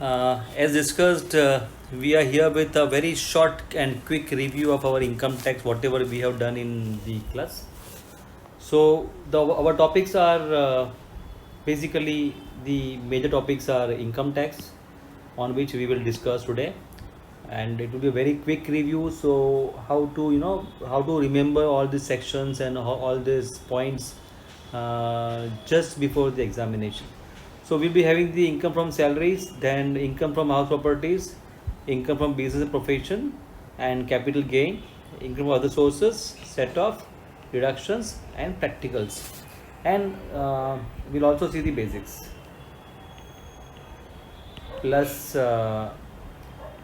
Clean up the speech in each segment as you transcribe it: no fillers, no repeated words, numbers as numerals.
As discussed, we are here with a very short and quick review of our income tax, whatever we have done in the class. So, our topics are basically the major topics are income tax, on which we will discuss today, and it will be a very quick review. So, how to how to remember all these sections and all these points just before the examination. So we'll be having the income from salaries, then income from house properties, income from business and profession, and capital gain, income from other sources, set off, deductions, and practicals. And we'll also see the basics plus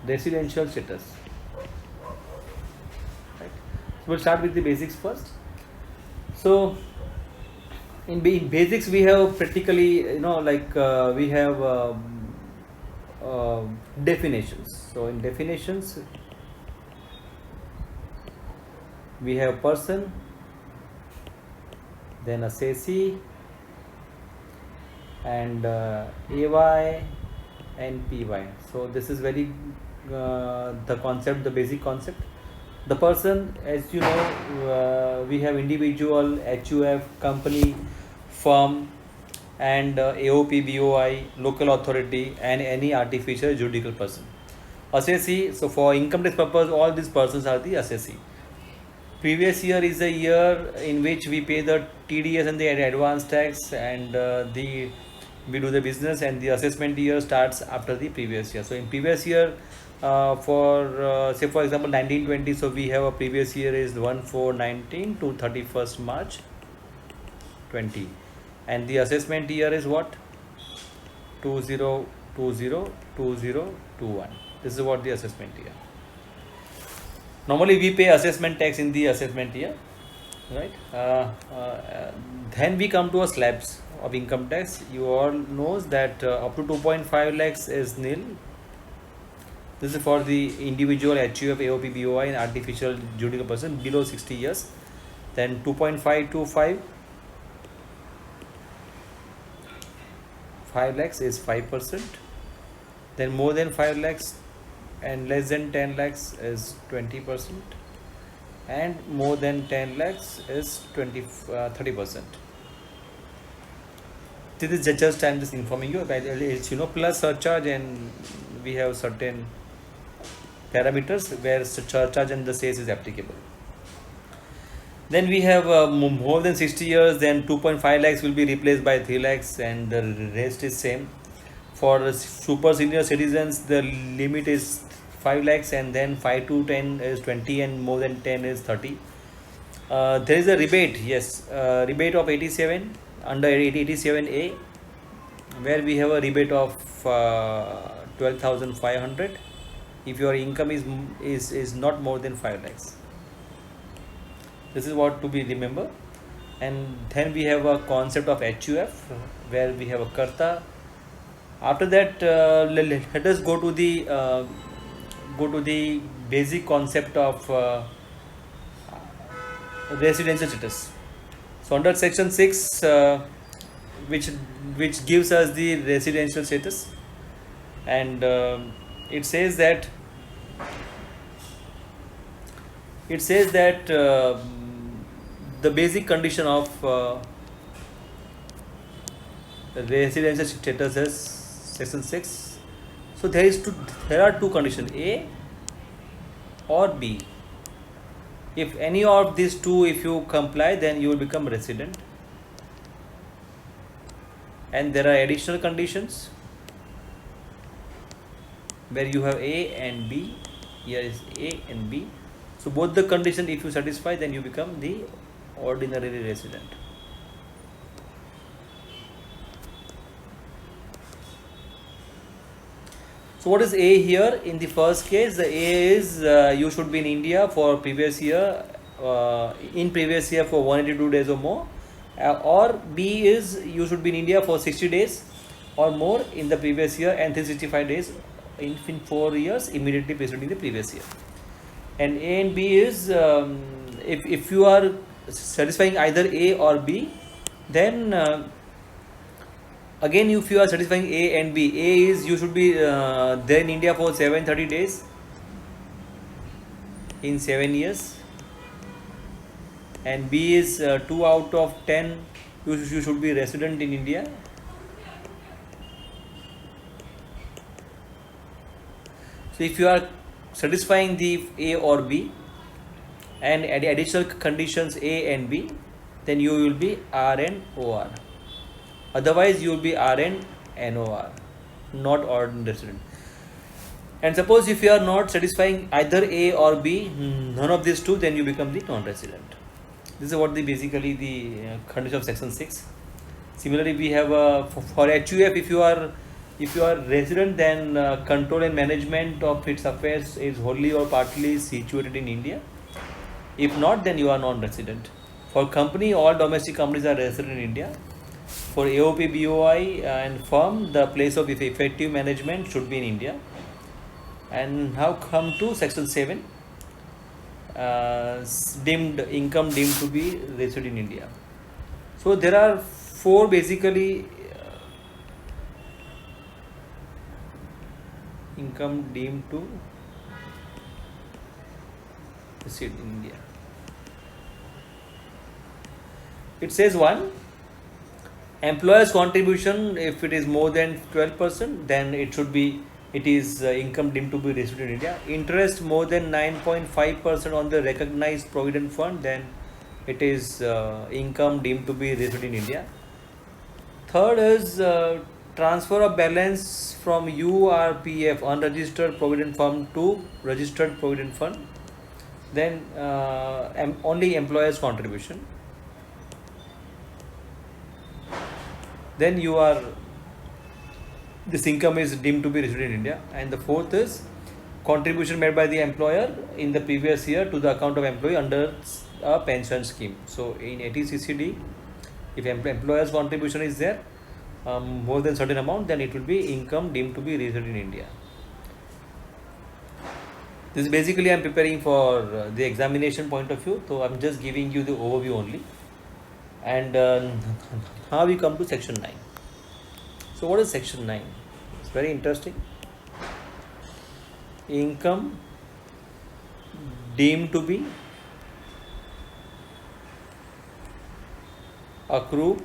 residential status. Right. So we'll start with the basics first. So in basics we have practically we have definitions. So in definitions we have person, then assessee, and AY and PY. So this is very the concept, the basic concept. The person, as you know, we have individual, HUF, company, firm, and AOP, BOI, local authority, and any artificial juridical person. Assessee, so for income tax purpose, all these persons are the assessee. Previous year is a year in which we pay the TDS and the advance tax, and we do the business, and the assessment year starts after the previous year. So in previous year, for say for example 1920, so we have a previous year is 1/4/19 to 31st March 20, and the assessment year is what, 20202021. This is what the assessment year. Normally we pay assessment tax in the assessment year, right? Then we come to a slabs of income tax. You all knows that up to 2.5 lakhs is nil. This is for the individual, HUF, AOP, BOI, and artificial juridical person below 60 years. Then 2.5 to 5 lakhs is 5%. Then more than 5 lakhs and less than 10 lakhs is 20%, and more than 10 lakhs is 30%. This is just I'm just informing you. It's plus surcharge, and we have certain parameters where surcharge and the sales is applicable. Then we have more than 60 years, then 2.5 lakhs will be replaced by 3 lakhs, and the rest is same. For super senior citizens, the limit is 5 lakhs, and then 5 to 10 is 20, and more than 10 is 30. There is a rebate, yes, rebate of 87 under 87A, where we have a rebate of 12,500 if your income is not more than 5 lakhs. This is what to be remember. And then we have a concept of HUF, where we have a karta. After that, let us go to the basic concept of residential status. So under section 6, which gives us the residential status, and it says that the basic condition of residential status is section 6. So there are two conditions, A or B. If any of these two, if you comply, then you will become resident. And there are additional conditions where you have A and B. Here is A and B. So both the conditions, if you satisfy, then you become the ordinary resident. So what is A here? In the first case, the A is you should be in India for previous year, in previous year for 182 days or more, or B is you should be in India for 60 days or more in the previous year, and 365 days in 4 years immediately preceding the previous year. And A and B is if you are satisfying either A or B, then Again, if you are satisfying A and B, A is you should be there in India for 730 days in 7 years, and B is 2 out of 10 you should be resident in India. So if you are satisfying the A or B and additional conditions A and B, then you will be RN OR. Otherwise you will be RN NOR, not ordinary resident. And suppose if you are not satisfying either A or B, none of these two, then you become the non-resident. This is what the basically the condition of section 6. Similarly, we have for HUF, if you are resident, then control and management of its affairs is wholly or partly situated in India. If not, then you are non-resident. For company, all domestic companies are resident in India. For AOP, BOI and firm, the place of effective management should be in India. And now come to section 7, deemed income deemed to be resident in India. So there are 4 basically income deemed to reside in India. It says 1, employer's contribution, if it is more than 12%, then it is income deemed to be resident in India. Interest more than 9.5% on the recognized provident fund, then it is income deemed to be resident in India. Third is transfer of balance from URPF, unregistered provident fund, to registered provident fund, then only employer's contribution. Then this income is deemed to be resident in India. And the fourth is contribution made by the employer in the previous year to the account of employee under a pension scheme. So in ATCCD, if employer's contribution is there more than certain amount, then it will be income deemed to be resident in India. This is basically I am preparing for the examination point of view, so I am just giving you the overview only. And now we come to section 9. So what is section 9? It's very interesting. Income deemed to be accrue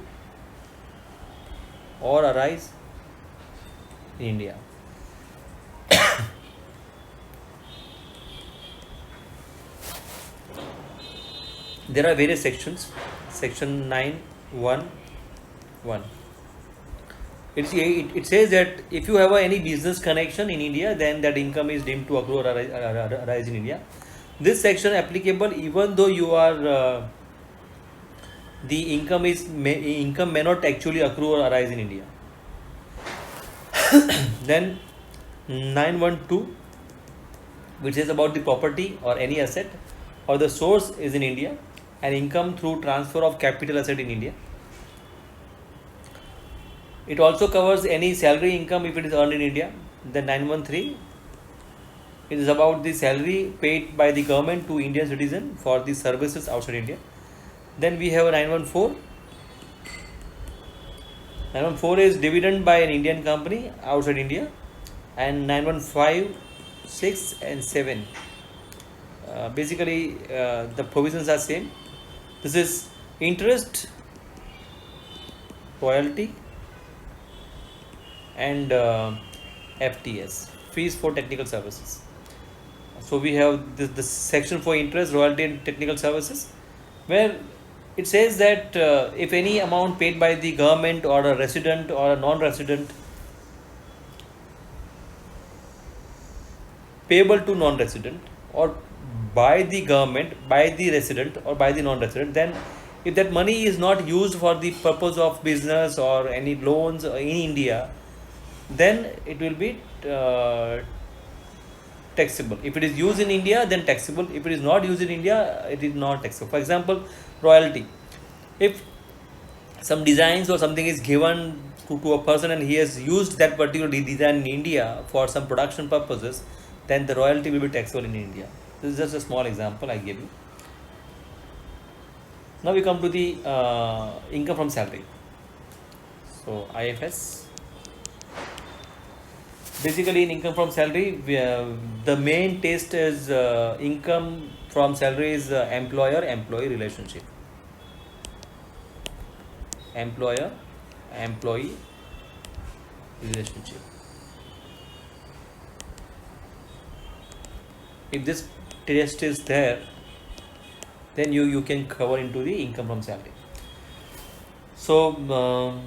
or arise in India. There are various sections. Section 9(1)(1). It says that if you have any business connection in India, then that income is deemed to accrue or arise in India. This section applicable even though you are the income may not actually accrue or arise in India. Then 9(1)(2), which is about the property or any asset or the source is in India, and income through transfer of capital asset in India. It also covers any salary income if it is earned in India. Then 9(1)(3), it is about the salary paid by the government to Indian citizen for the services outside India. Then we have 9(1)(4). 9(1)(4) is dividend by an Indian company outside India. And 9(1)(5), 6 and 7, basically the provisions are same. This is interest, royalty and FTS, fees for technical services. So we have this section for interest, royalty and technical services, where it says that if any amount paid by the government or a resident or a non-resident payable to non-resident, or by the government, by the resident or by the non-resident, then if that money is not used for the purpose of business or any loans in India, then it will be taxable. If it is used in India, then taxable. If it is not used in India, it is not taxable. For example, royalty. If some designs or something is given to a person and he has used that particular design in India for some production purposes, then the royalty will be taxable in India. This is just a small example I gave you. Now we come to the income from salary. So IFS. Basically, in income from salary, the main test is income from salary is employer-employee relationship. Employer-employee relationship. If this test is there, then you can cover into the income from salary. So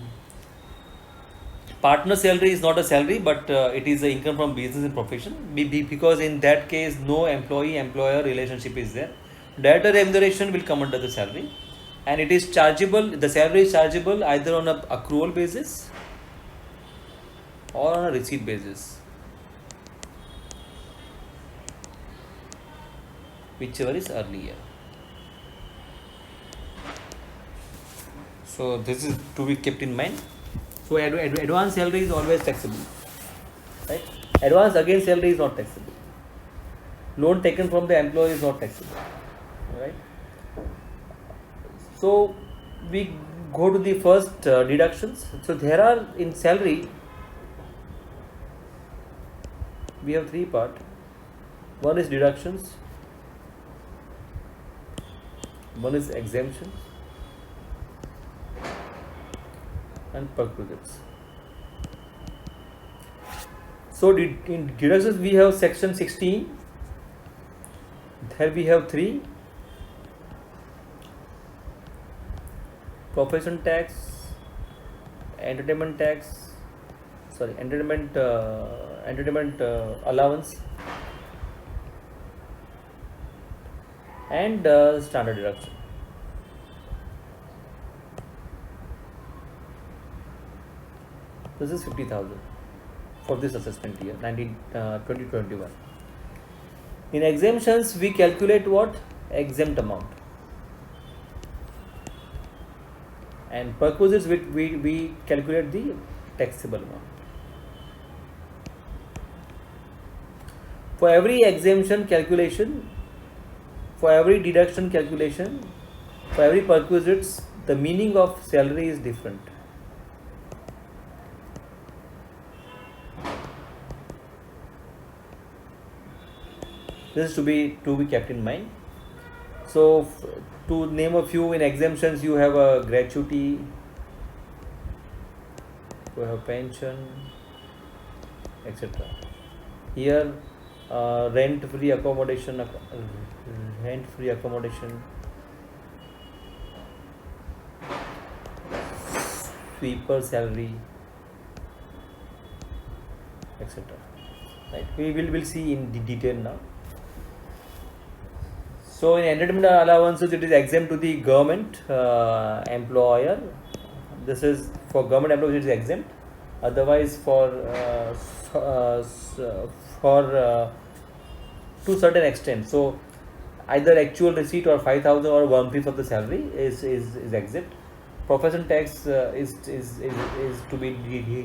partner salary is not a salary, but it is the income from business and profession. Because in that case, no employee-employer relationship is there. Director remuneration will come under the salary, and it is chargeable. The salary is chargeable either on a accrual basis or on a receipt basis, whichever is earlier. So this is to be kept in mind. So advance salary is always taxable, right? Advance against salary is not taxable. Loan taken from the employer is not taxable, right? So we go to the first deductions. So there are in salary we have three parts. One is deductions, one is exemptions, and perquisites. So in deductions we have section 16. There we have 3: profession tax, entertainment allowance, and standard deduction. This is 50,000 for this assessment year 2021. In exemptions, we calculate what? Exempt amount. And perquisites, we calculate the taxable amount. For every exemption calculation, for every deduction calculation, for every perquisites, the meaning of salary is different. This is to be kept in mind. So to name a few, in exemptions you have a gratuity, you have pension, etc. Here rent-free accommodation, sweeper salary, etc. Right? We will see in detail now. So in entertainment allowances, it is exempt to the government employer. This is for government employees, it is exempt. Otherwise, to certain extent. So either actual receipt or 5,000 or 1/5 of the salary is exempt. Profession tax is to be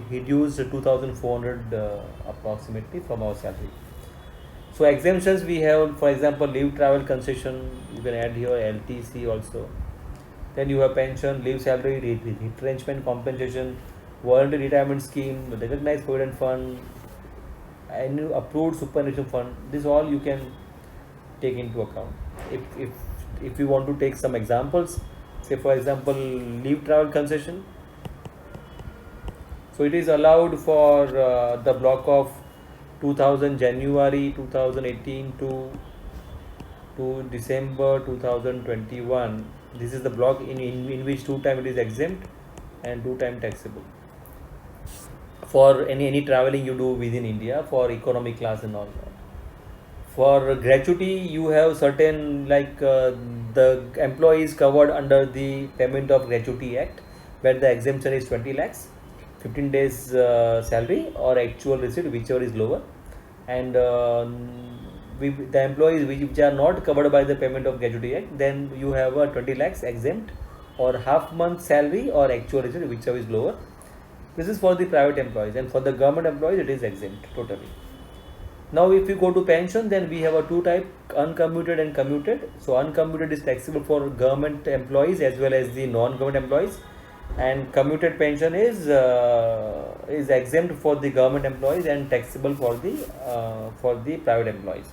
reduced to 2,400 approximately from our salary. So exemptions we have, for example, leave travel concession, you can add here LTC also. Then you have pension, leave salary, retrenchment compensation, voluntary retirement scheme, recognized provident fund, and approved superannuation fund. This all you can take into account. If you want to take some examples, say for example, leave travel concession. So it is allowed for the block of 2000 January 2018 to December 2021. This is the block in which 2 times it is exempt and 2 times taxable. For any traveling you do within India, for economy class and all that. For gratuity, you have certain the employee is covered under the Payment of Gratuity Act, where the exemption is 20 lakhs, 15 days salary or actual receipt, whichever is lower. And the employees which are not covered by the Payment of Gratuity Act, then you have a 20 lakhs exempt or half month salary or actual receipt, whichever is lower. This is for the private employees, and for the government employees it is exempt totally. Now if you go to pension, then we have a 2 type, uncommuted and commuted. So uncommuted is taxable for government employees as well as the non-government employees. and commuted pension is exempt for the government employees and taxable for the private employees.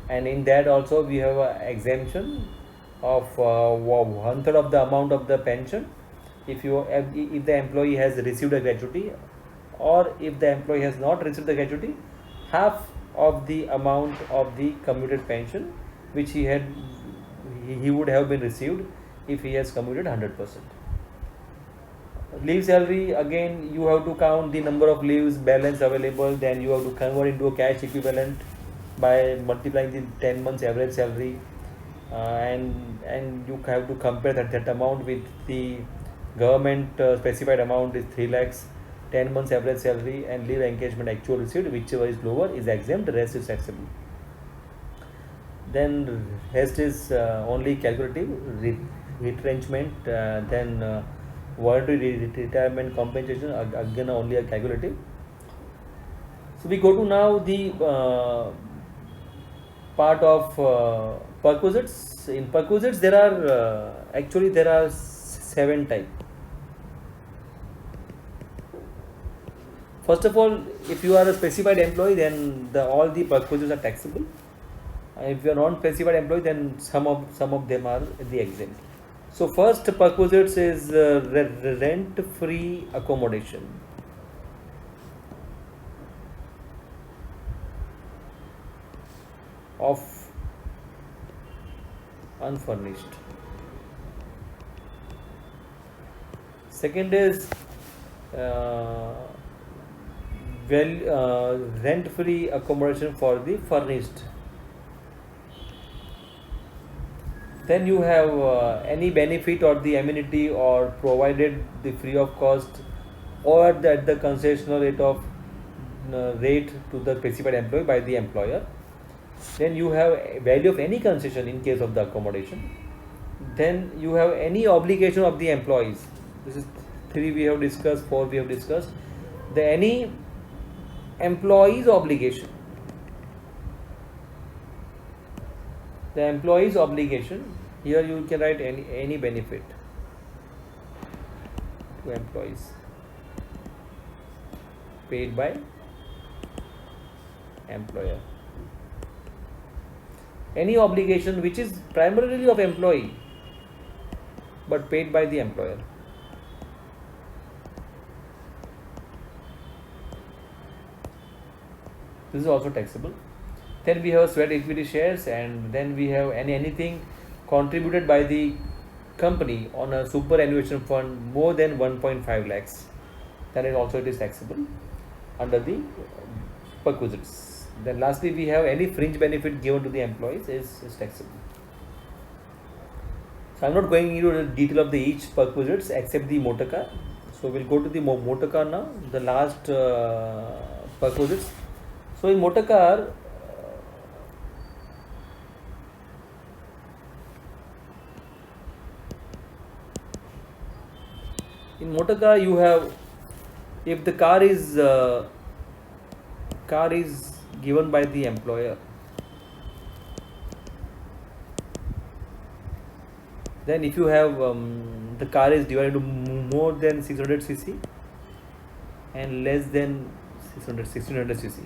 And in that also we have a exemption of one third of the amount of the pension if the employee has received a gratuity, or if the employee has not received the gratuity, half of the amount of the commuted pension which he would have been received if he has commuted 100%. Leave salary, again you have to count the number of leaves balance available, then you have to convert into a cash equivalent by multiplying the 10 months average salary, and you have to compare that amount with the government specified amount is 3 lakhs, 10 months average salary, and leave engagement actual received, whichever is lower is exempt, the rest is taxable. Then rest is only calculative, retrenchment, then voluntary retirement compensation, again only a calculative. So we go to now the part of perquisites. In perquisites there are actually there are 7 types. First of all, if you are a specified employee, then all the perquisites are taxable. If you are non-specified employee, then some of them are the exempt. So first perquisites is rent-free accommodation. Of unfurnished. Second is rent-free accommodation for the furnished. Then you have any benefit or the amenity or provided the free of cost or at the concessional rate to the specified employee by the employer. Then you have value of any concession in case of the accommodation. Then you have any obligation of the employees. This is 3 we have discussed, 4 we have discussed. Any employee's obligation. The employee's obligation, here you can write any benefit to employees paid by employer. Any obligation which is primarily of employee but paid by the employer. This is also taxable. Then we have sweat equity shares, and then we have anything contributed by the company on a superannuation fund more than 1.5 lakhs. Then it is taxable under the perquisites. Then lastly we have any fringe benefit given to the employees is taxable. So I am not going into the detail of the each perquisites except the motor car. So we'll go to the motor car now, the last perquisites. So in motor car, you have, if the car is given by the employer, then if you have the car is divided into more than 600 cc and less than 1600 cc,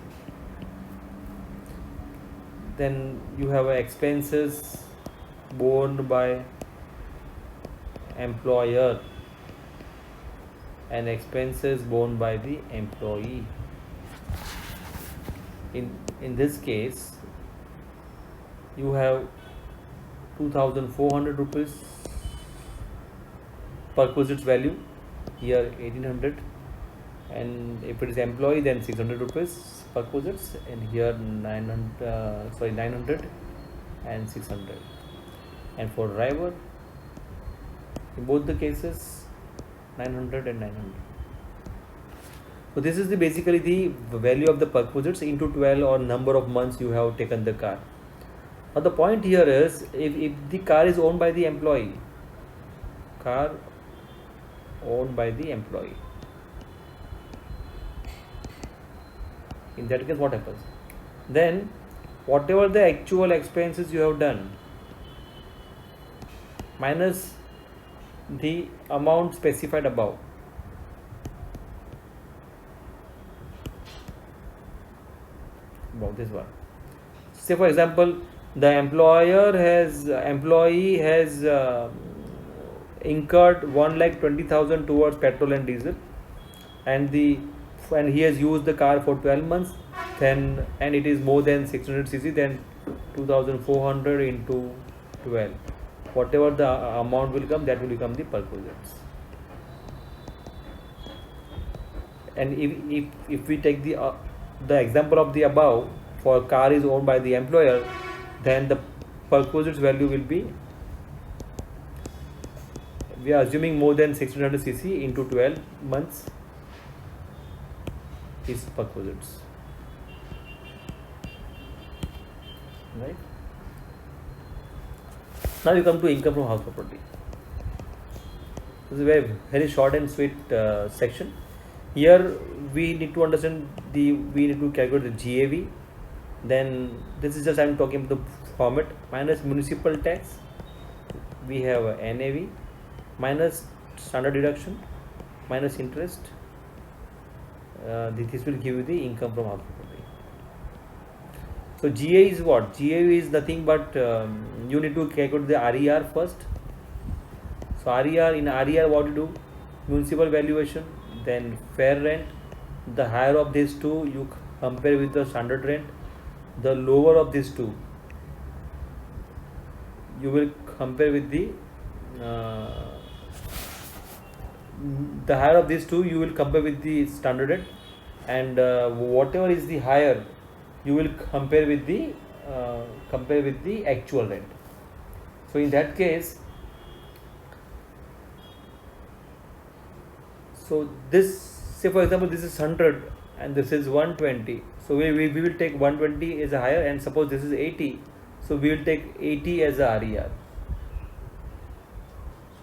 then you have expenses borne by employer and expenses borne by the employee. In this case, you have 2,400 rupees perquisites value, here 1,800, and if it is employee then 600 rupees perquisites, and here 900 and 600, and for driver in both the cases 900 and 900. So this is basically the value of the perquisites into 12 or number of months you have taken the car. Now the point here is, if the car is owned by the employee, in that case what happens? Then whatever the actual expenses you have done minus the amount specified above. About this one. Say for example, the employee has incurred 1,20,000 towards petrol and diesel, and he has used the car for 12 months, then and it is more than 600 cc, then 2,400 into 12, whatever the amount will come, that will become the perquisites. And if we take the example of the above, for car is owned by the employer, then the perquisites value will be, we are assuming more than 600 cc into 12 months is perquisites, right? Now you come to income from house property. This is a very short and sweet section. Here we need to understand we need to calculate the GAV. Then this is just I am talking about the format. Minus municipal tax, we have a NAV, minus standard deduction, minus interest. This will give you the income from house property. So GA is what? GA is nothing but you need to calculate the RER first. So RER, in RER what you do? Municipal valuation, then fair rent. The higher of these two you compare with the standard rent. The lower of these two you will compare with the higher of these two you will compare with the standard rent, and whatever is the higher you will compare with the actual rent. So in that case, so this, say for example this is 100 and this is 120, so we will take 120 as a higher, and suppose this is 80, so we will take 80 as a RER.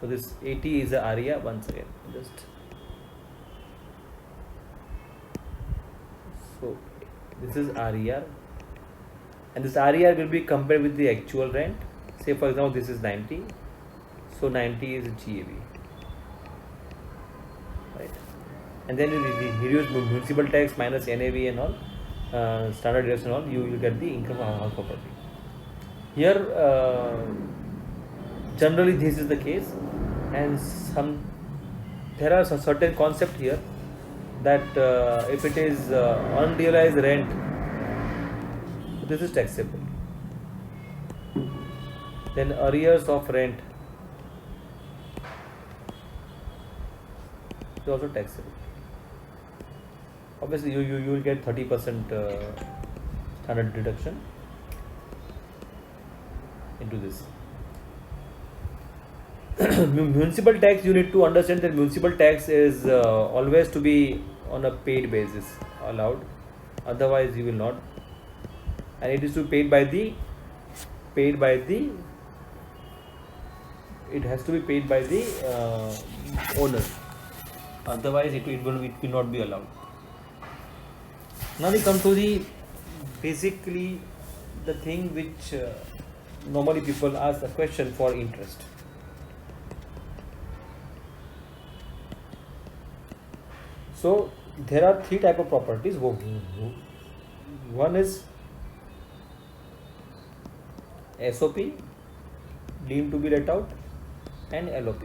So this 80 is a RER. Once again, just so this is RER, and this RER will be compared with the actual rent. Say for example this is 90, so 90 is GAV, right? And then you reduce municipal tax minus NAV and all, standard deduction and all, you will get the income of house property. Here generally this is the case, and there are some certain concept here that if it is unrealized rent, this is taxable. Then arrears of rent is also taxable. Obviously you will get 30% standard deduction into this. Municipal tax, you need to understand that municipal tax is always to be on a paid basis allowed, otherwise you will not, and it is to be it has to be paid by the owner, otherwise it will not be allowed. Now we come to the basically the thing which normally people ask a question for interest. So there are three type of properties. One is SOP, deemed to be let out, and LOP.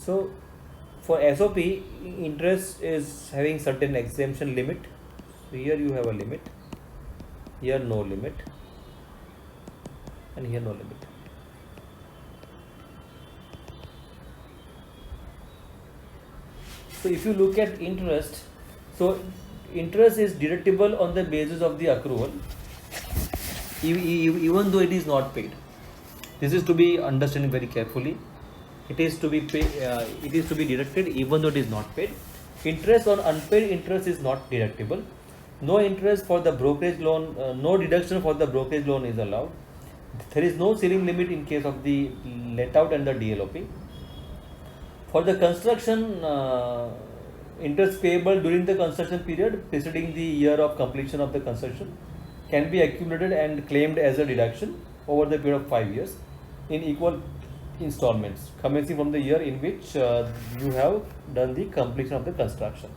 So for SOP, interest is having certain exemption limit. So here you have a limit, here no limit, and here no limit. So if you look at interest, so interest is deductible on the basis of the accrual, even though it is not paid. This is to be understood very carefully. It is to be deducted even though it is not paid. Interest on unpaid interest is not deductible. No interest for the brokerage loan, no deduction for the brokerage loan is allowed. There is no ceiling limit in case of the let out and the DLOP. For the construction, interest payable during the construction period preceding the year of completion of the construction can be accumulated and claimed as a deduction over the period of 5 years in equal installments commencing from the year in which you have done the completion of the construction.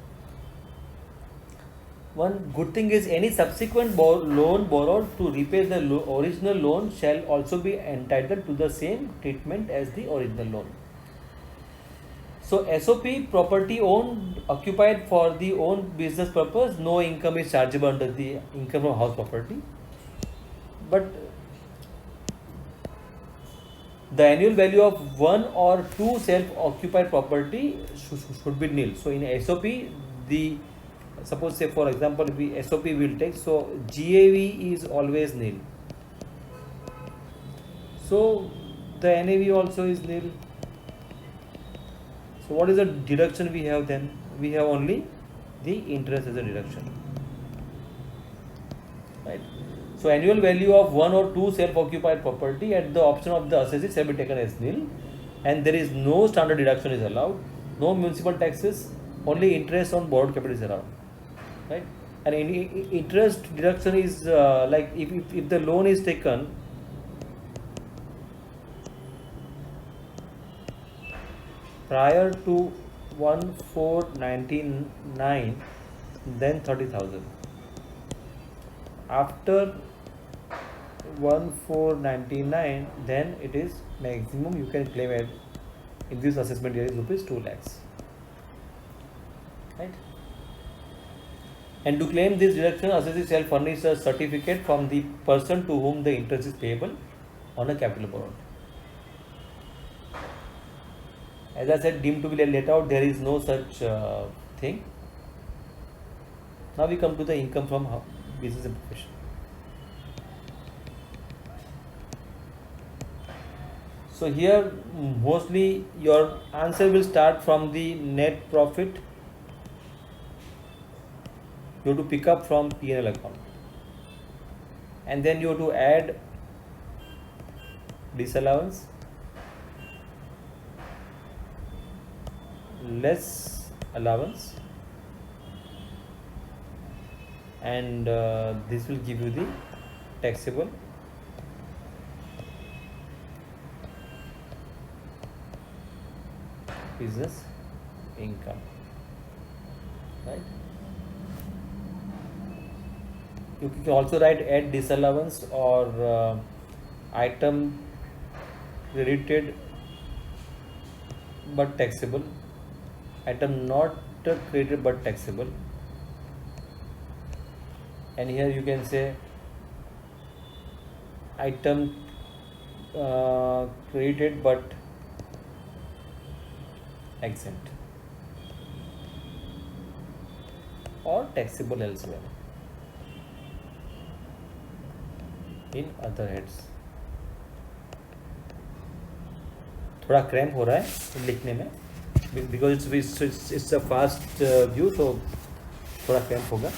One good thing is any subsequent loan borrowed to repay the original loan shall also be entitled to the same treatment as the original loan. So SOP, property owned, occupied for the own business purpose, no income is chargeable under the income from house property. But the annual value of one or two self-occupied property should be nil. So in SOP, the suppose say for example we SOP will take, so GAV is always nil. So the NAV also is nil. So what is the deduction we have then? We have only the interest as a deduction, right? So annual value of one or two self-occupied property at the option of the assessee shall be taken as nil, and there is no standard deduction is allowed, no municipal taxes, only interest on borrowed capital is allowed, right? And any interest deduction is like if the loan is taken prior to 1,499, then 30,000. After 1,499, then it is maximum you can claim at in this assessment year is rupees 2 lakhs, right? And to claim this deduction, assessee shall furnish a certificate from the person to whom the interest is payable on a capital borrowed. As I said, deemed to be let out, there is no such thing. Now we come to the income from business and profession. So here mostly your answer will start from the net profit. You have to pick up from P&L account, and then you have to add disallowance, less allowance, and this will give you the taxable business income, right? You can also write add disallowance or item credited but taxable, item not credited but taxable, and here you can say item credited but exempt or taxable elsewhere in other heads. थोड़ा cramp हो रहा है लिखने में because it's a fast view, so थोड़ा cramp होगा.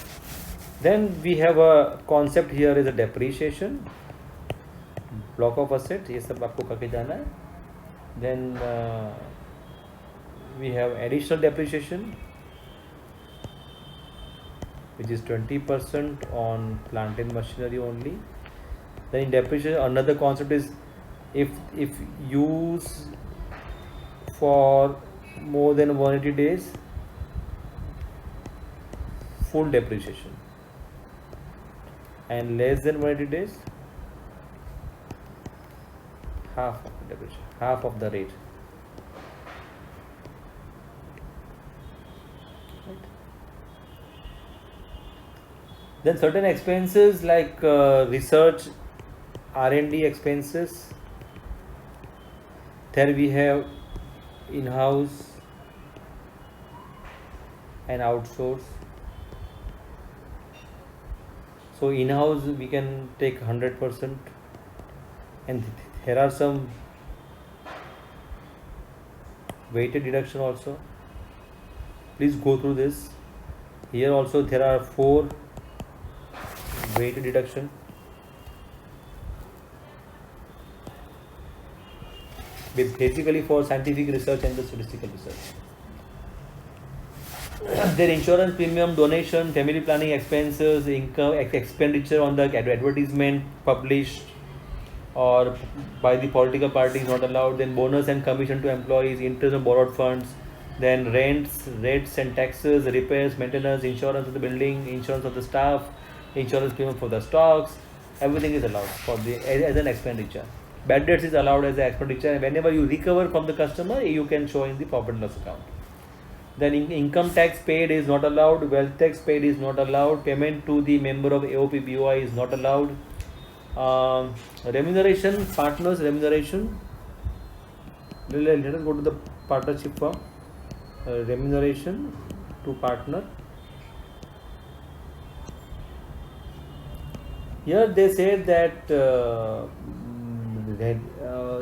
Then we have a concept here is a depreciation, block of asset, ये सब आपको करके जाना है. Then we have additional depreciation, which is 20% on plant and machinery only. Then in depreciation, another concept is if use for more than 180 days, full depreciation, and less than 180 days, half of the depreciation, half of the rate. Then certain expenses like research, R&D expenses, there we have in-house and outsource. So in-house we can take 100%, and there are some weighted deduction also. Please go through this. Here also there are 4 weighted deduction. With basically for scientific research and the statistical research. Then insurance premium, donation, family planning expenses, income expenditure on the advertisement published, or by the political party is not allowed. Then bonus and commission to employees, interest on borrowed funds, then rents, rates and taxes, repairs, maintenance, insurance of the building, insurance of the staff, insurance premium for the stocks, everything is allowed for the as an expenditure. Bad debts is allowed as an expenditure, and whenever you recover from the customer, you can show in the profit and loss account. Then income tax paid is not allowed, wealth tax paid is not allowed, payment to the member of AOP BOI is not allowed. Remuneration, partners remuneration. Let us go to the partnership firm. Remuneration to partner. Here they say that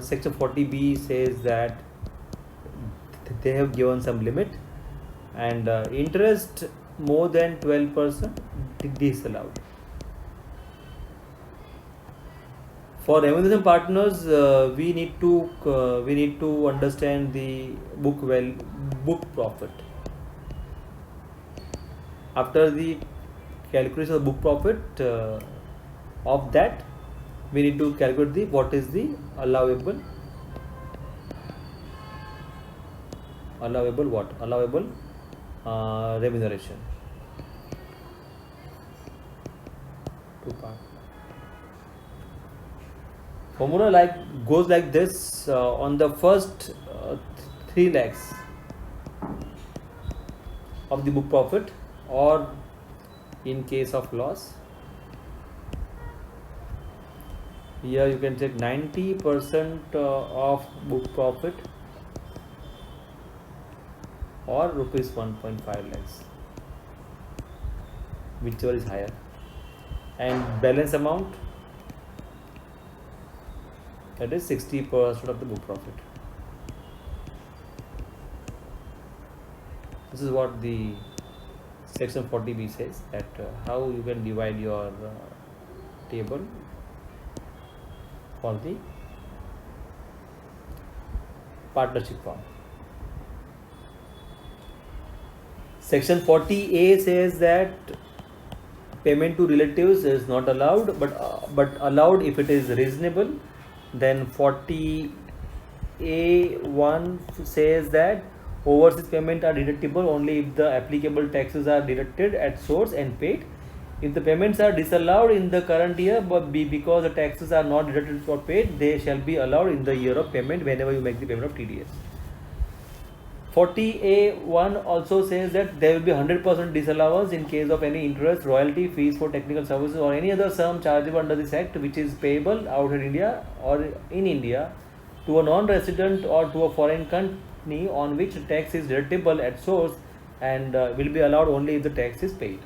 section 40B says that they have given some limit, and interest more than 12% disallowed. For remuneration partners, we need to understand the book profit. After the calculation of book profit, of that we need to calculate what is the allowable remuneration to part. Formula goes like this: on the first 3 lakhs of the book profit, or in case of loss, here you can take 90% of book profit, or rupees 1.5 lakhs, whichever is higher, and balance amount, that is 60% of the book profit. This is what the section 40B says, that how you can divide your table for the partnership firm. Section 40A says that payment to relatives is not allowed, but allowed if it is reasonable. Then 40A1 says that overseas payments are deductible only if the applicable taxes are deducted at source and paid. If the payments are disallowed in the current year, but because the taxes are not deducted or paid, they shall be allowed in the year of payment whenever you make the payment of TDS. 40A1 also says that there will be 100% disallowance in case of any interest, royalty, fees for technical services, or any other sum chargeable under this act which is payable outside India or in India to a non-resident or to a foreign company on which tax is deductible at source, and will be allowed only if the tax is paid.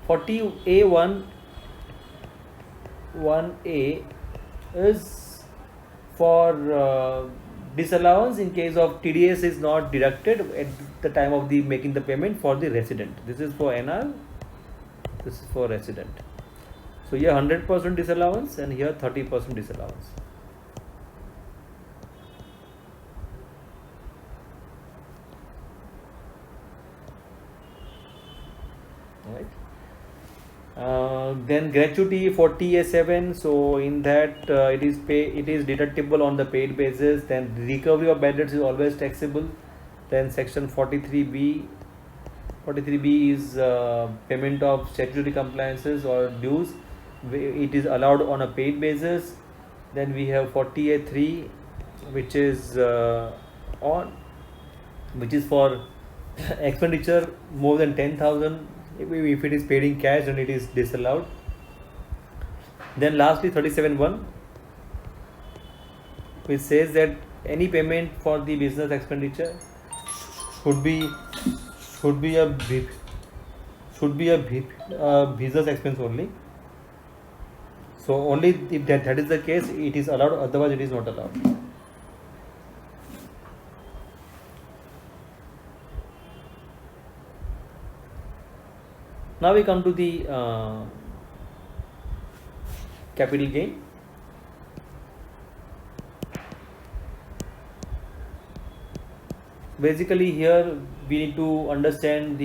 40A1 1A is for disallowance in case of TDS is not deducted at the time of the making the payment for the resident. This is for NR, this is for resident. So here 100% disallowance, and here 30% disallowance. Right. Then gratuity 40A7, so in that it is deductible on the paid basis. Then recovery of bad debts is always taxable. Then section 43B is payment of statutory compliances or dues. It is allowed on a paid basis. Then we have 40A3, which is for expenditure more than 10,000. If it is paid in cash, then it is disallowed. Then lastly 37(1), which says that any payment for the business expenditure should be a business expense only. So only if that is the case, it is allowed, otherwise it is not allowed. Now we come to the capital gain. Basically here we need to understand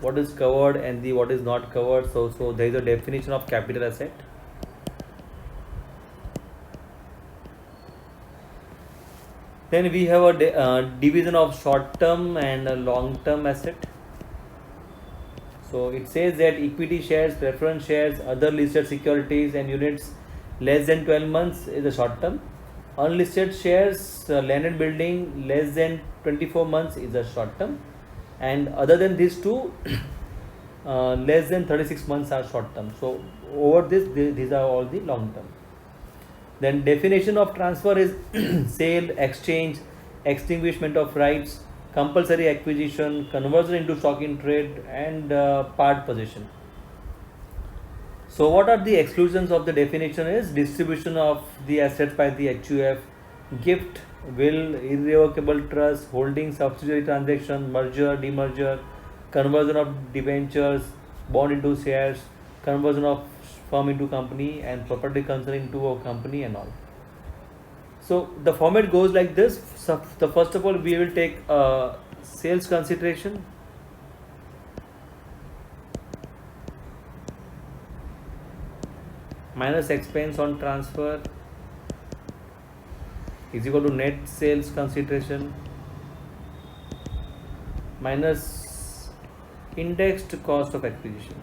what is covered and what is not covered. So there is a definition of capital asset. Then we have a division of short term and a long term asset. So it says that equity shares, preference shares, other listed securities and units less than 12 months is a short term. Unlisted shares, land and building less than 24 months is a short term. And other than these two, less than 36 months are short term. So over this, these are all the long term. Then definition of transfer is sale, exchange, extinguishment of rights, compulsory acquisition, conversion into stock in trade, and part possession. So what are the exclusions of the definition is distribution of the assets by the HUF, gift, will, irrevocable trust, holding subsidiary transaction, merger, demerger, conversion of debentures, bond into shares, conversion of firm into company, and property concern into a company and all. So the format goes like this. So the first of all, we will take sales consideration, minus expense on transfer is equal to net sales consideration minus indexed cost of acquisition.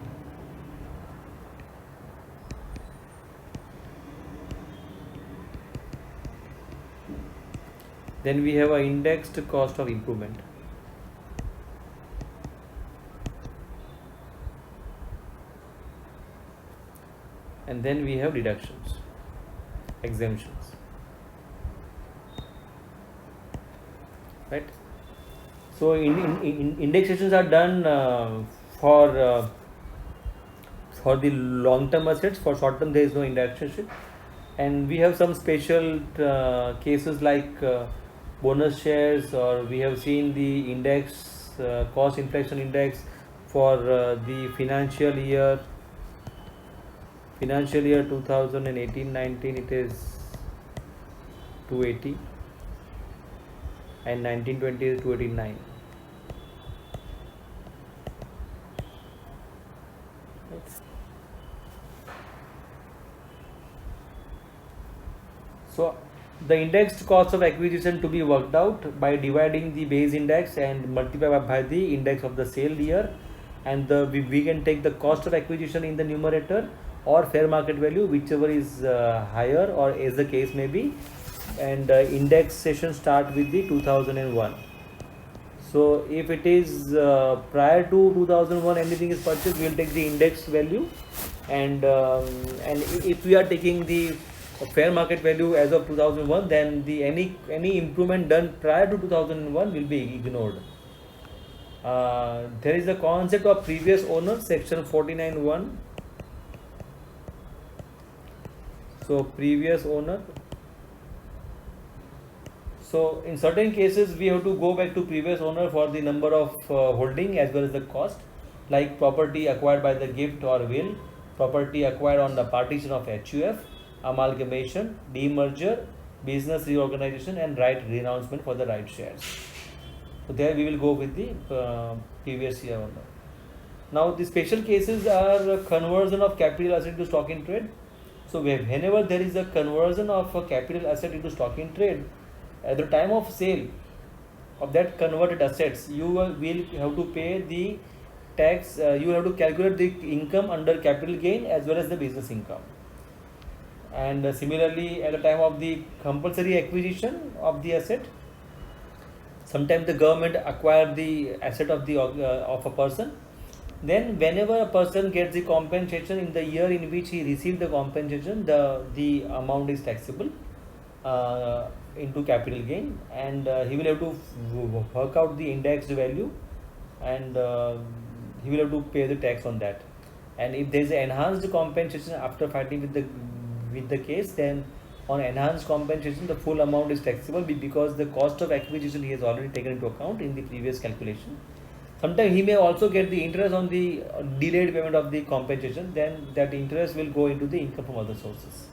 Then we have a indexed cost of improvement. And then we have deductions, exemptions, right? So indexations are done for the long term assets. For short term there is no indexation, and we have some special cases like bonus shares, or we have seen the index cost inflation index for the financial year 2018-19, it is 280, and 1920 is 289. So the indexed cost of acquisition to be worked out by dividing the base index and multiply by the index of the sale year, and we can take the cost of acquisition in the numerator or fair market value, whichever is higher, or as the case may be, and indexation start with the 2001. So if it is prior to 2001 anything is purchased, we will take the index value, and if we are taking the fair market value as of 2001, then the any improvement done prior to 2001 will be ignored. There is a concept of previous owner, section 49(1). So previous owner. So in certain cases we have to go back to previous owner for the number of holding as well as the cost, like property acquired by the gift or will, property acquired on the partition of HUF, amalgamation, demerger, business reorganization, and right renouncement for the right shares. So there we will go with the previous year owner. Now the special cases are conversion of capital asset to stock in trade. So whenever there is a conversion of a capital asset into stock in trade, at the time of sale of that converted assets, you will have to pay the tax. You have to calculate the income under capital gain as well as the business income. And similarly, at the time of the compulsory acquisition of the asset, sometimes the government acquire the asset of the of a person. Then whenever a person gets the compensation in the year in which he received the compensation, the amount is taxable into capital gain, and he will have to work out the indexed value, and he will have to pay the tax on that. And if there is an enhanced compensation after fighting with the case, then on enhanced compensation the full amount is taxable, because the cost of acquisition he has already taken into account in the previous calculation. Sometimes he may also get the interest on the delayed payment of the compensation, then that interest will go into the income from other sources.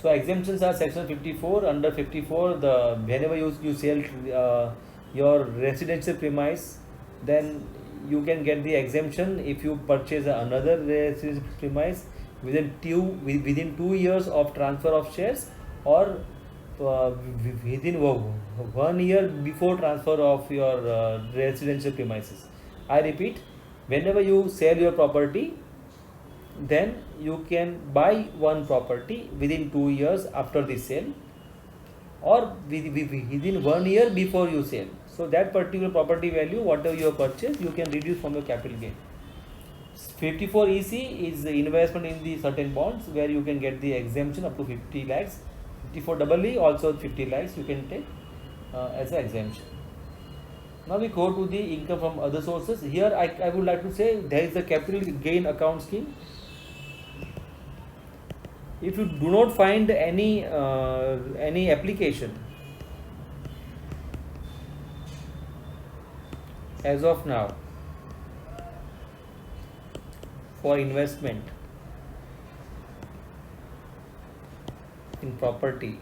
So exemptions are section 54. Under 54, whenever you sell your residential premise, then you can get the exemption if you purchase another residential premise within 2 years of transfer of shares, or uh, within 1 year before transfer of your residential premises. I repeat, whenever you sell your property, then you can buy one property within 2 years after the sale, or within 1 year before you sell. So that particular property value, whatever you have purchased, you can reduce from your capital gain. 54EC is the investment in the certain bonds where you can get the exemption up to 50 lakhs. 54EE also 50 lakhs you can take as an exemption. Now we go to the income from other sources. Here I would like to say there is a capital gain account scheme. If you do not find any application as of now for investment in property,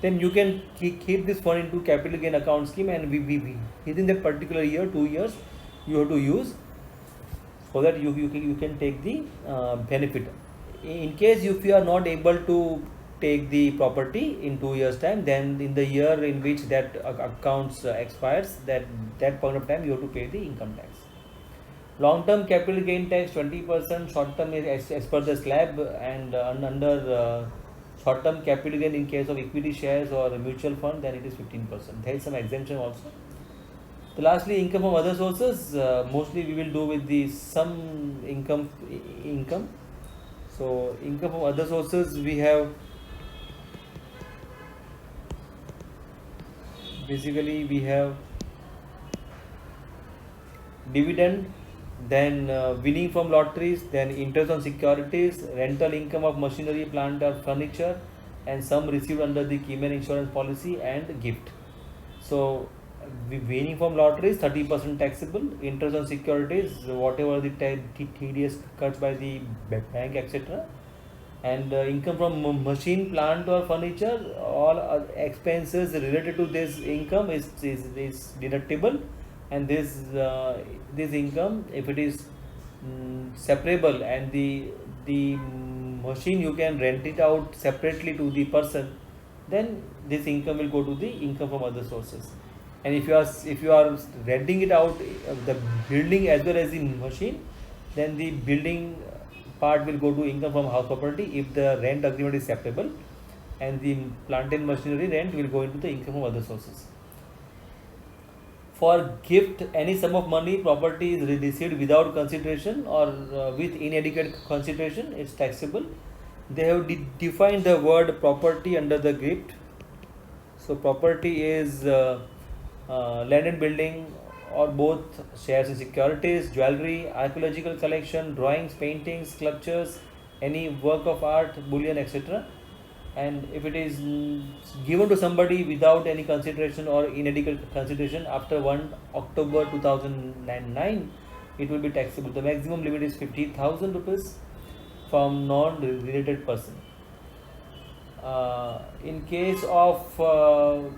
then you can keep this fund into capital gain account scheme, and within that particular year, 2 years, you have to use, so that you can take the benefit. In case if you are not able to take the property in 2 years time, then in the year in which that accounts expires, that point of time you have to pay the income tax. Long term capital gain tax 20%, short term is as per the slab, and under short term capital gain in case of equity shares or a mutual fund, then it is 15%. There is some exemption also. So lastly, income from other sources, mostly we will do with the some income. So income from other sources, we have basically we have dividend, then winning from lotteries, then interest on securities, rental income of machinery, plant or furniture, and some received under the Cayman insurance policy, and gift. So winning from lotteries 30% taxable, interest on securities whatever the TDS cuts by the bank, etc. And income from machine, plant or furniture, all expenses related to this income is deductible, and this income, if it is separable, and the machine you can rent it out separately to the person, then this income will go to the income from other sources. And if you are renting it out, the building as well as the machine, then the building part will go to income from house property if the rent agreement is separable, and the plant and machinery rent will go into the income from other sources. For gift, any sum of money, property is received without consideration or with inadequate consideration, it's taxable. They have defined the word property under the gift. So property is land and building, or both, shares and securities, jewelry, archaeological collection, drawings, paintings, sculptures, any work of art, bullion, etc. And if it is given to somebody without any consideration or inadequate consideration after 1 October 2009, it will be taxable. The maximum limit is 50,000 rupees from non-related person. In case of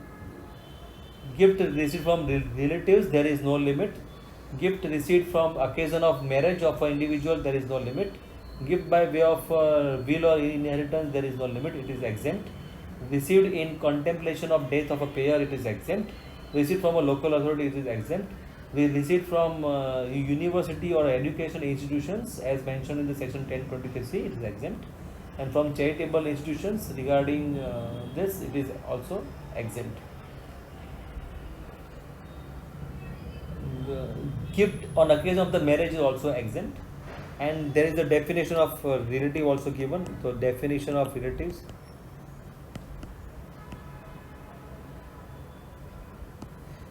gift received from relatives, there is no limit. Gift received from occasion of marriage of an individual, there is no limit. Gift by way of will or inheritance, there is no limit, it is exempt. Received in contemplation of death of a payer, it is exempt. Received from a local authority, it is exempt. Received from university or education institutions, as mentioned in the section 1023C, it is exempt. And from charitable institutions, regarding this, it is also exempt. Gift on occasion of the marriage is also exempt. And there is the definition of relative also given. So definition of relatives: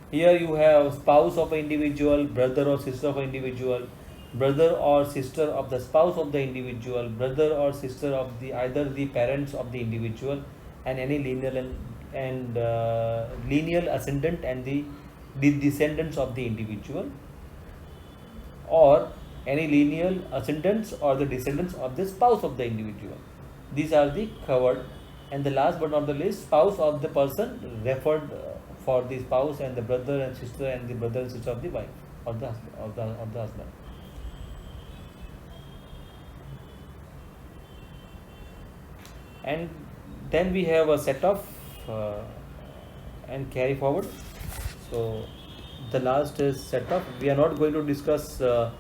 here you have spouse of an individual, brother or sister of an individual, brother or sister of the spouse of the individual, brother or sister of the either the parents of the individual, and any lineal ascendant and the descendants of the individual, or any lineal ascendants or the descendants of the spouse of the individual. These are the covered. And the last but not the least, spouse of the person referred for the spouse, and the brother and sister and the brother and sister of the wife or the husband. And Then we have a set off and carry forward. So the last is set off. We are not going to discuss the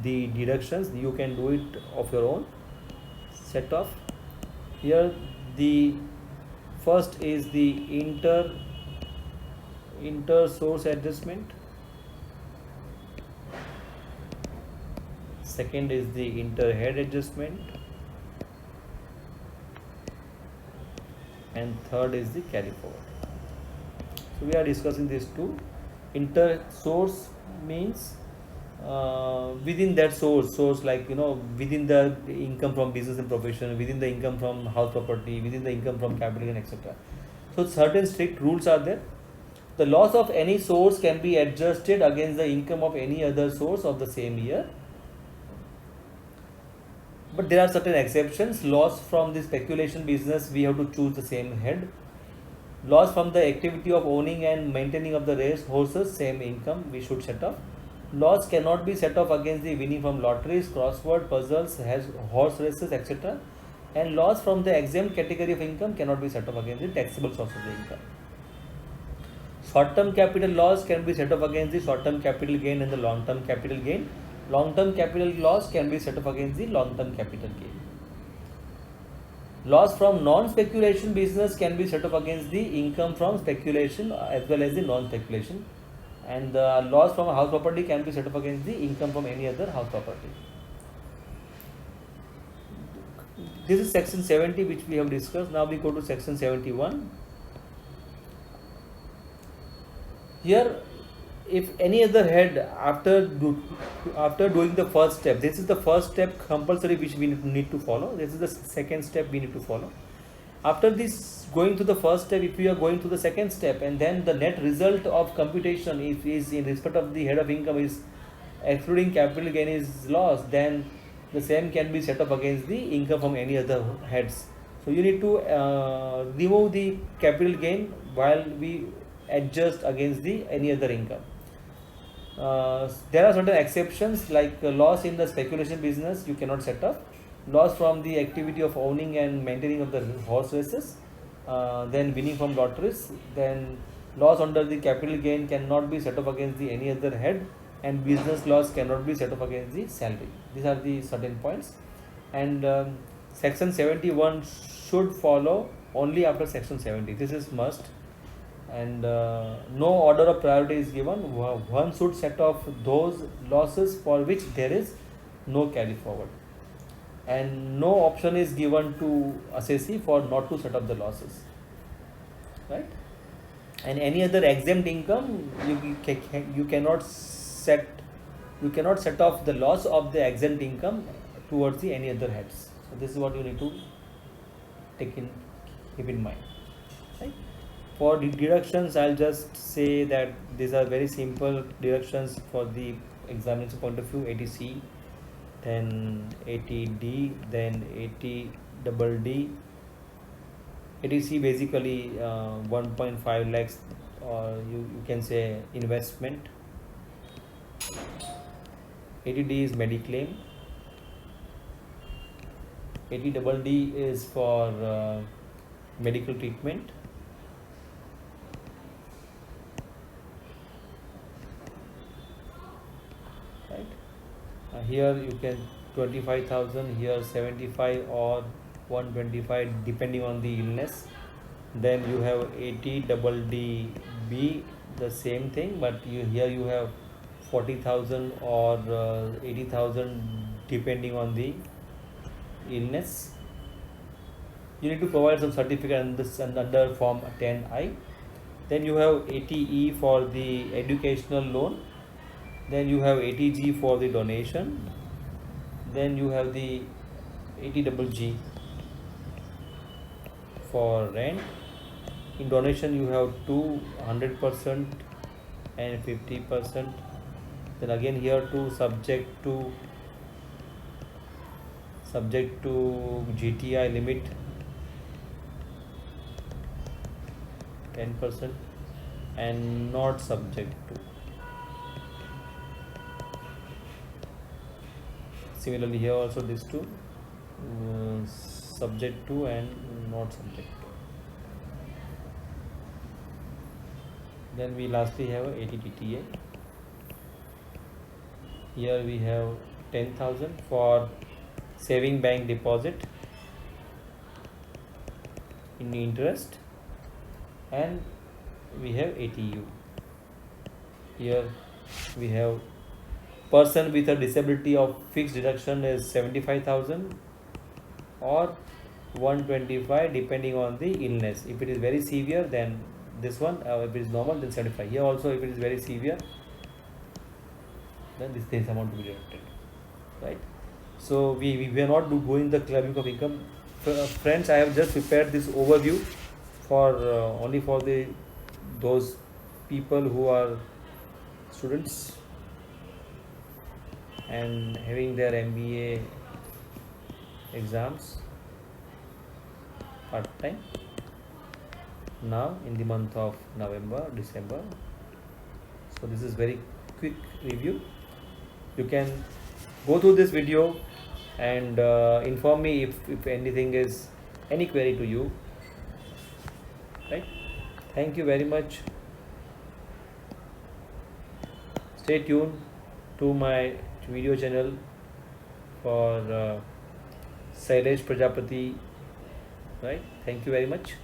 deductions. You can do it of your own. Set off. Here the first is the inter source adjustment. Second is the inter head adjustment, and third is the carry forward. So we are discussing these two. Inter source means within that source, like within the income from business and profession, within the income from house property, within the income from capital gain, etc. So certain strict rules are there. The loss of any source can be adjusted against the income of any other source of the same year. But there are certain exceptions. Loss from the speculation business, we have to choose the same head. Loss from the activity of owning and maintaining of the race horses, same income we should set off. Loss cannot be set off against the winning from lotteries, crossword puzzles, horse races, etc. And loss from the exempt category of income cannot be set off against the taxable source of the income. Short-term capital loss can be set off against the short-term capital gain and the long-term capital gain. Long-term capital loss can be set off against the long-term capital gain. Loss from non-speculation business can be set off against the income from speculation as well as the non-speculation. And the loss from a house property can be set off against the income from any other house property. This is section 70 which we have discussed. Now we go to section 71. Here, if any other head after doing the first step, this is the first step compulsory which we need to follow. This is the second step we need to follow. After this, going to the first step, if we are going to the second step, and then the net result of computation is in respect of the head of income is excluding capital gain is loss, then the same can be set up against the income from any other heads. So you need to remove the capital gain while we adjust against the any other income. There are certain exceptions, like loss in the speculation business you cannot set up, loss from the activity of owning and maintaining of the horse races, then winning from lotteries, then loss under the capital gain cannot be set up against the any other head, and business loss cannot be set up against the salary. These are the certain points, and section 71 should follow only after section 70. This is must. And no order of priority is given. One should set off those losses for which there is no carry forward, and no option is given to assessee for not to set up the losses, right? And any other exempt income, you cannot set off the loss of the exempt income towards the any other heads. So this is what you need to keep in mind, right? For the deductions, I'll just say that these are very simple deductions for the examination point of view. 80C, then 80D, then 80DD. 80C basically 1.5 lakhs, or you can say investment. 80D is mediclaim. 80DD is for medical treatment. Here you can 25,000, here 75 or 125 depending on the illness. Then you have 80DDB, the same thing, but here you have 40,000 or 80,000 depending on the illness. You need to provide some certificate under form 10I. Then you have 80E for the educational loan. Then you have 80G for the donation. Then you have the 80GG for rent. In donation you have 200% and 50%. Then again here to subject to GTI limit 10% and not subject to. Similarly here also these two, subject to and not subject to. Then we lastly have ATTTA. Here we have 10,000 for saving bank deposit in interest, and we have ATU. Here we have person with a disability of fixed deduction is 75,000 or 125 depending on the illness. If it is very severe, then this one, if it is normal, then 75. Here also, if it is very severe, then this amount to be deducted, right? So we are not going the clubbing of income. Friends, I have just prepared this overview for only for those people who are students and having their MBA exams part time now in the month of November, December. So this is very quick review. You can go through this video and inform me if anything is any query to you, right? Thank you very much. Stay tuned to my video channel for Sailesh Prajapati, right? Thank you very much.